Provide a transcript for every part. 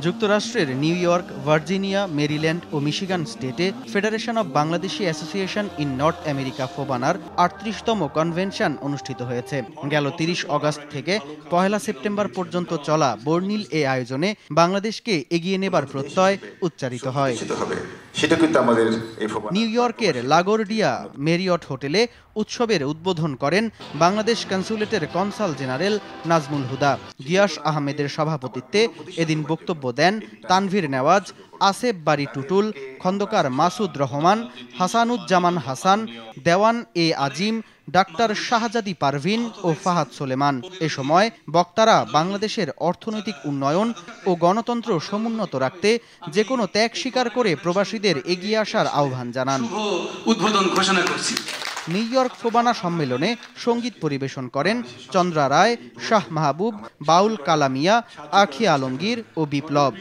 যুক্তরাষ্ট্রের New York, Virginia, Maryland ও Michigan স্টেটে Federation of Bangladeshi Association in North America ফোবানার ৩৮তম কনভেনশন অনুষ্ঠিত হয়েছে। গেল ৩০ আগস্ট থেকে ১ সেপ্টেম্বর পর্যন্ত চলা বর্ণিল এ আয়োজনে বাংলাদেশকে এগিয়ে নেবার প্রত্যয় উচ্চারিত হয়। নিউ ইয়র্কের লাগোর্ডিয়া মেরিয়ট হোটেলে উৎসবের উদ্বোধন করেন বাংলাদেশ কনস্যুলেটের কনসাল জেনারেল নাজমুল হুদা। গিয়াস আহমেদের সভাপতিত্বে এদিন বক্তব্য দেন তানভীর নেওয়াজ, আসেফ বারী টুটুল, খন্দকার মাসুদ রহমান, হাসানুজ্জামান হাসান, দেওয়ান এ আজিম, ডাক্তার শাহজাদি পারভিন ও ফাহাদ সোলেমান। এ সময় বক্তারা বাংলাদেশের অর্থনৈতিক উন্নয়ন ও গণতন্ত্র সমুন্নত রাখতে যে কোনো ত্যাগ স্বীকার করে প্রবাসীদের এগিয়ে আসার আহ্বান জানান। উদ্বোধন ঘোষণা করছি। নিউ ইয়র্ক ফোবানা সম্মেলনে সঙ্গীত পরিবেশন করেন চন্দ্রা রায়, শাহ মাহবুব, বাউল কালামিয়া, আখি আলমগীর ও বিপ্লব।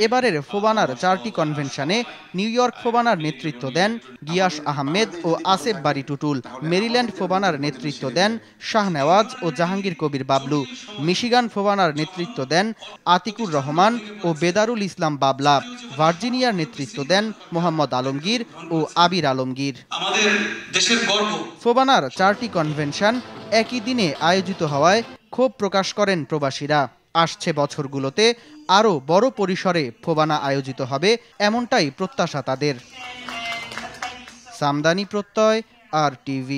এবারের ফোবানার 4টি কনভেনশনে নিউ ইয়র্ক ফোবানার নেতৃত্ব দেন গিয়াস আহমেদ ও আসেফ বারী টুটুল। মেরিল্যান্ড ফোবানার নেতৃত্ব দেন শাহ নেওয়াজ ও জাহাঙ্গীর কবির বাবলু। মিশিগান ফোবানার নেতৃত্ব দেন আতিকুর রহমান ও বেদারুল ইসলাম বাবলা। ভার্জিনিয়ার নেতৃত্ব দেন মোহাম্মদ আলমগীর ও আবির আলমগীর। ফোবানার 4টি কনভেনশন একই দিনে আয়োজিত হওয়ায় ক্ষোভ প্রকাশ করেন প্রবাসীরা। আসছে বছরগুলোতে আরও বড় পরিসরে ফোবানা আয়োজিত হবে এমনটাই প্রত্যাশা তাদের। সামদানি প্রত্যয়, RTV।